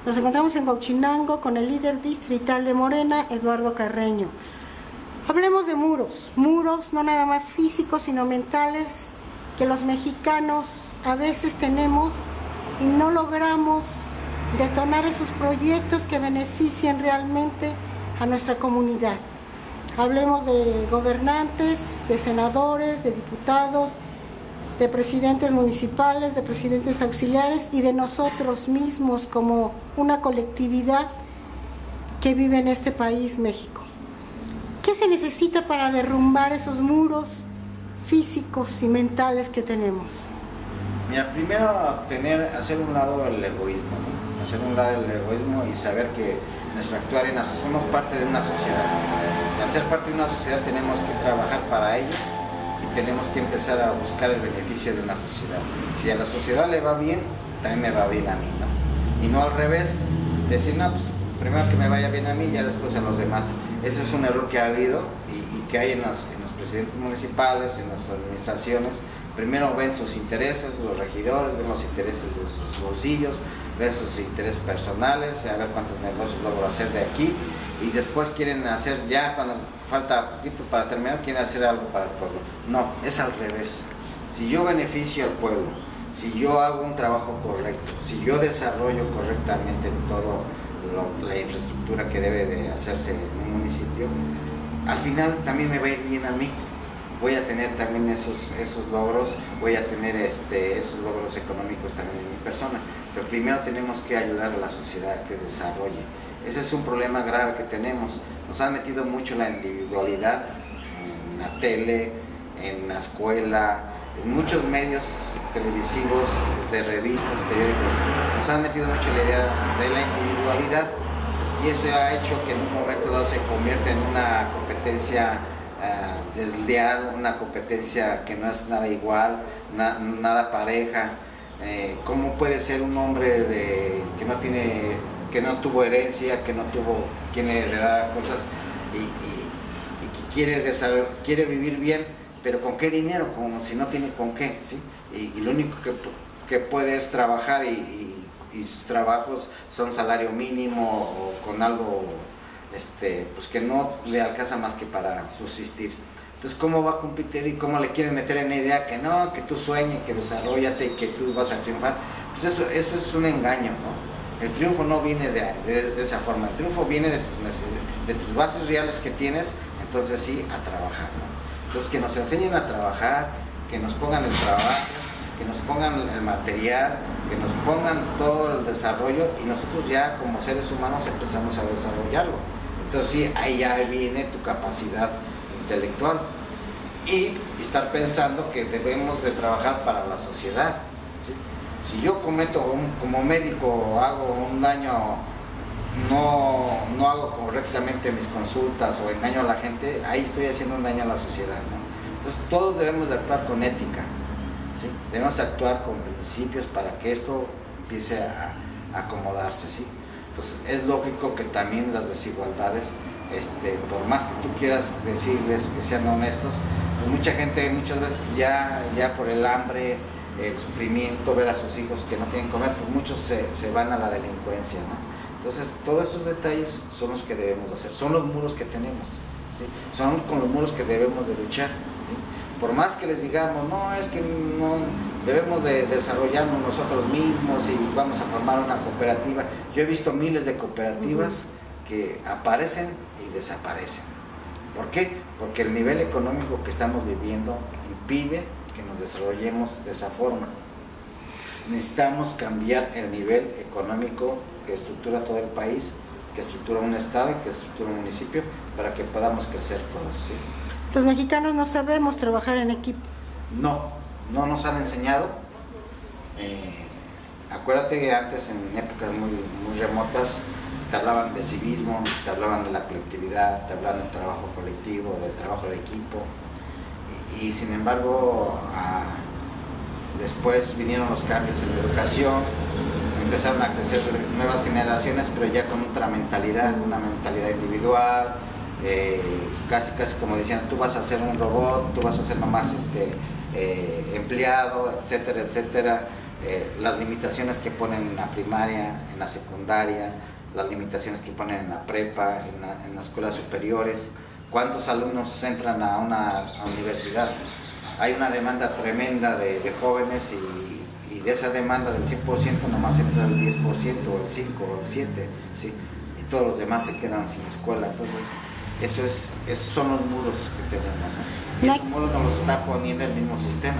Nos encontramos en Huachinango con el líder distrital de Morena, Eduardo Carreño. Hablemos de muros, muros no nada más físicos, sino mentales, que los mexicanos a veces tenemos y no logramos detonar esos proyectos que beneficien realmente a nuestra comunidad. Hablemos de gobernantes, de senadores, de diputados, de presidentes municipales, de presidentes auxiliares y de nosotros mismos como una colectividad que vive en este país, México. ¿Qué se necesita para derrumbar esos muros físicos y mentales que tenemos? Mira, primero hacer un lado el egoísmo, ¿no? Hacer un lado el egoísmo y saber que nuestro actuar somos parte de una sociedad. Al ser parte de una sociedad tenemos que trabajar para ella y tenemos que empezar a buscar el beneficio de una sociedad. Si a la sociedad le va bien, también me va bien a mí, ¿no? Y no al revés, decir, no, pues primero que me vaya bien a mí, ya después a los demás. Ese es un error que ha habido y que hay en los presidentes municipales, en las administraciones. Primero ven sus intereses, los regidores, ven los intereses de sus bolsillos, ven sus intereses personales, a ver cuántos negocios logro hacer de aquí, y después quieren hacer, ya cuando falta poquito para terminar, quieren hacer algo para el pueblo. No, es al revés. Si yo beneficio al pueblo, si yo hago un trabajo correcto, si yo desarrollo correctamente la infraestructura que debe de hacerse en un municipio, al final también me va a ir bien a mí. Voy a tener también esos logros, voy a tener esos logros económicos también en mi persona. Pero primero tenemos que ayudar a la sociedad a que desarrolle. Ese es un problema grave que tenemos. Nos han metido mucho la individualidad en la tele, en la escuela, en muchos medios televisivos, de revistas, periódicos. Nos han metido mucho la idea de la individualidad y eso ha hecho que en un momento dado se convierta en una competencia desleal, una competencia que no es nada igual, nada pareja. ¿Cómo puede ser un hombre que no tuvo herencia, que no tuvo quien le heredara cosas y que quiere vivir bien, pero con qué dinero? Como si no tiene con qué, ¿sí? Y lo único que puede es trabajar y sus trabajos son salario mínimo o con algo pues que no le alcanza más que para subsistir. Entonces, ¿cómo va a competir y cómo le quieren meter en la idea que no, que tú sueñes, que desarrollate y que tú vas a triunfar? Pues eso es un engaño, ¿no? El triunfo no viene de esa forma, el triunfo viene de tus bases reales que tienes, entonces sí, a trabajar, ¿no? Entonces, que nos enseñen a trabajar, que nos pongan el trabajo, que nos pongan el material, que nos pongan todo el desarrollo y nosotros ya como seres humanos empezamos a desarrollarlo. Entonces sí, ahí ya viene tu capacidad intelectual y estar pensando que debemos de trabajar para la sociedad, ¿sí? Si yo como médico hago un daño, no hago correctamente mis consultas o engaño a la gente, ahí estoy haciendo un daño a la sociedad, ¿no? Entonces todos debemos de actuar con ética, ¿sí? Debemos actuar con principios para que esto empiece a acomodarse, ¿sí? Entonces es lógico que también las desigualdades, por más que tú quieras decirles que sean honestos, pues mucha gente muchas veces ya por el hambre, el sufrimiento, ver a sus hijos que no tienen comer, pues muchos se van a la delincuencia, ¿no? Entonces todos esos detalles son los que debemos hacer, son los muros que tenemos, ¿sí? Son con los muros que debemos de luchar, ¿sí? Por más que les digamos, no, es que no debemos de desarrollarnos nosotros mismos y vamos a formar una cooperativa. Yo he visto miles de cooperativas que aparecen y desaparecen. ¿Por qué? Porque el nivel económico que estamos viviendo impide que nos desarrollemos de esa forma. Necesitamos cambiar el nivel económico que estructura todo el país, que estructura un estado y que estructura un municipio para que podamos crecer todos, ¿sí? Los mexicanos no sabemos trabajar en equipo. No nos han enseñado. Acuérdate que antes, en épocas muy remotas, te hablaban de civismo, te hablaban de la colectividad, te hablaban del trabajo colectivo, del trabajo de equipo. Y sin embargo, después vinieron los cambios en la educación, empezaron a crecer nuevas generaciones, pero ya con otra mentalidad, una mentalidad individual. Casi como decían, tú vas a ser un robot, tú vas a ser nomás empleado, etcétera, etcétera. las limitaciones que ponen en la primaria, en la secundaria, las limitaciones que ponen en la prepa, en las escuelas superiores. ¿Cuántos alumnos entran a una universidad? Hay una demanda tremenda de jóvenes y de esa demanda del 100% nomás entra el 10% o el 5 o el 7%, ¿sí? Y todos los demás se quedan sin escuela. Entonces, esos son los muros que tenemos, ¿no? Y esos muros nos los está poniendo el mismo sistema.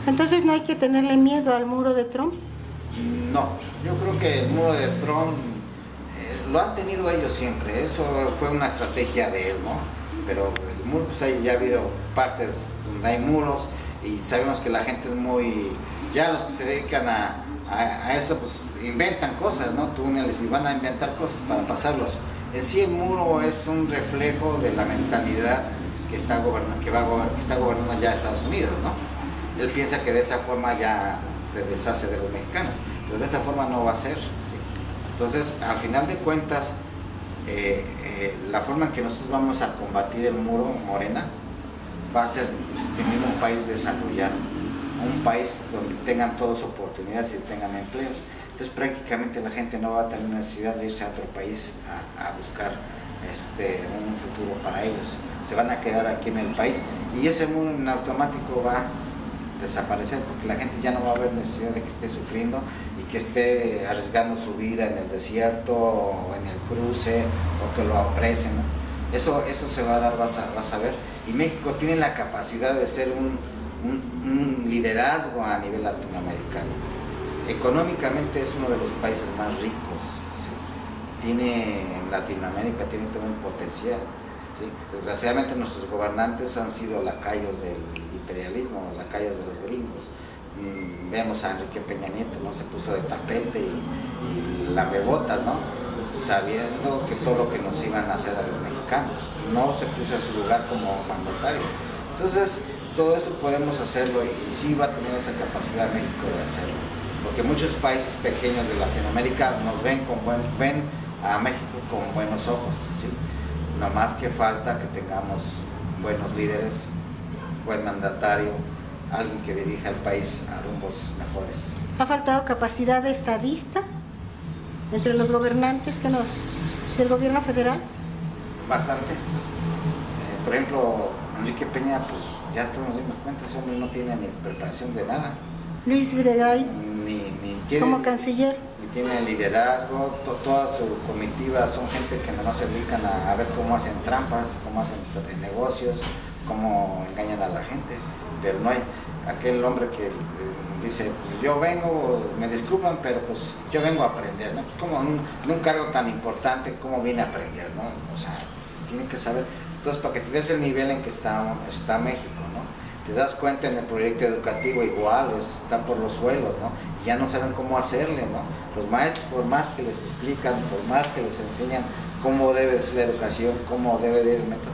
Entonces, ¿no hay que tenerle miedo al muro de Trump? No, yo creo que el muro de Trump lo han tenido ellos siempre, eso fue una estrategia de él, ¿no? Pero el muro, pues ya ha habido partes donde hay muros y sabemos que la gente es muy, ya los que se dedican a eso, pues inventan cosas, ¿no? Túneles y van a inventar cosas para pasarlos. En sí el muro es un reflejo de la mentalidad que está gobernando ya Estados Unidos, ¿no? Él piensa que de esa forma ya se deshace de los mexicanos, pero de esa forma no va a ser, ¿sí? Entonces, al final de cuentas, la forma en que nosotros vamos a combatir el muro, Morena, va a ser en un país desarrollado, un país donde tengan todas oportunidades y tengan empleos. Entonces, prácticamente la gente no va a tener necesidad de irse a otro país a buscar un futuro para ellos. Se van a quedar aquí en el país y ese muro en automático va a desaparecer porque la gente ya no va a haber necesidad de que esté sufriendo y que esté arriesgando su vida en el desierto o en el cruce o que lo apresen, ¿no? Eso se va a dar, vas a ver. Y México tiene la capacidad de ser un liderazgo a nivel latinoamericano. Económicamente es uno de los países más ricos, ¿sí? En Latinoamérica tiene todo un potencial, ¿sí? Desgraciadamente nuestros gobernantes han sido lacayos del imperialismo, lacayos de los gringos. Vemos a Enrique Peña Nieto, ¿no? Se puso de tapete y lamebotas, ¿no? Sabiendo que todo lo que nos iban a hacer a los mexicanos, no se puso a su lugar como mandatario. Entonces, todo eso podemos hacerlo y sí va a tener esa capacidad México de hacerlo, porque muchos países pequeños de Latinoamérica nos ven a México con buenos ojos, ¿sí? No más que falta que tengamos buenos líderes, buen mandatario, alguien que dirija el país a rumbos mejores. ¿Ha faltado capacidad de estadista entre los gobernantes del gobierno federal? Bastante. Por ejemplo, Enrique Peña, pues ya todos nos dimos cuenta, ese hombre no tiene ni preparación de nada. Luis Videgaray, ni tiene, como canciller. Ni tiene liderazgo, toda su comitiva son gente que no se dedican a ver cómo hacen trampas, cómo hacen negocios, cómo engañan a la gente. Pero no hay aquel hombre que dice, pues yo vengo, me disculpan, pero pues yo vengo a aprender, ¿no? Pues como en un cargo tan importante, ¿cómo viene a aprender, no? O sea, tienen que saber. Entonces, para que te des el nivel en que está México, ¿no? Te das cuenta en el proyecto educativo igual, está por los suelos, ¿no? Y ya no saben cómo hacerle, ¿no? Los maestros, por más que les explican, por más que les enseñan cómo debe ser la educación, cómo debe ir el método,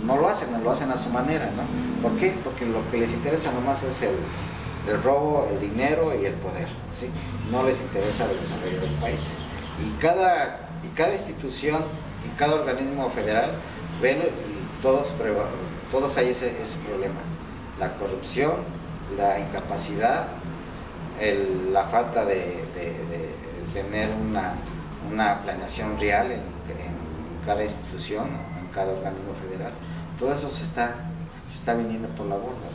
no lo hacen a su manera, ¿no? ¿Por qué? Porque lo que les interesa nomás es el robo, el dinero y el poder, ¿sí? No les interesa el desarrollo del país. Y cada institución y cada organismo federal ven y todos hay ese problema: la corrupción, la incapacidad, la falta de tener una planeación real en cada institución, en cada organismo federal. Todo eso se está viniendo por la borda,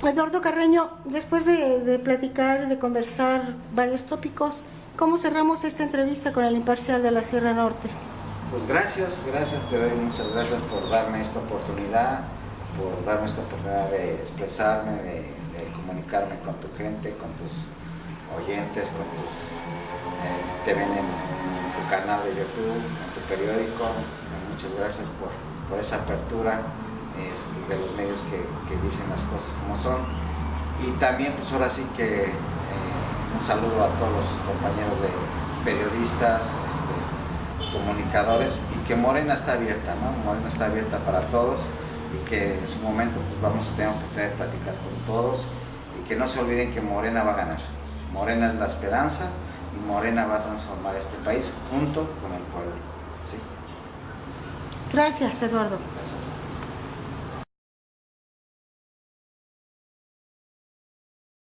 ¿no? Eduardo Carreño, después de platicar y de conversar varios tópicos, ¿cómo cerramos esta entrevista con el Imparcial de la Sierra Norte? Pues gracias, te doy muchas gracias por darme esta oportunidad, de expresarme, de comunicarme con tu gente, con tus oyentes, con tus que ven en tu canal de YouTube, en tu periódico. Muchas gracias por esa apertura de los medios que dicen las cosas como son. Y también pues ahora sí que un saludo a todos los compañeros de periodistas, comunicadores, y que Morena está abierta, ¿no? Morena está abierta para todos y que en su momento pues vamos a tener oportunidad de platicar con todos y que no se olviden que Morena va a ganar. Morena es la esperanza y Morena va a transformar este país junto con el pueblo, ¿sí? Gracias, Eduardo. Gracias.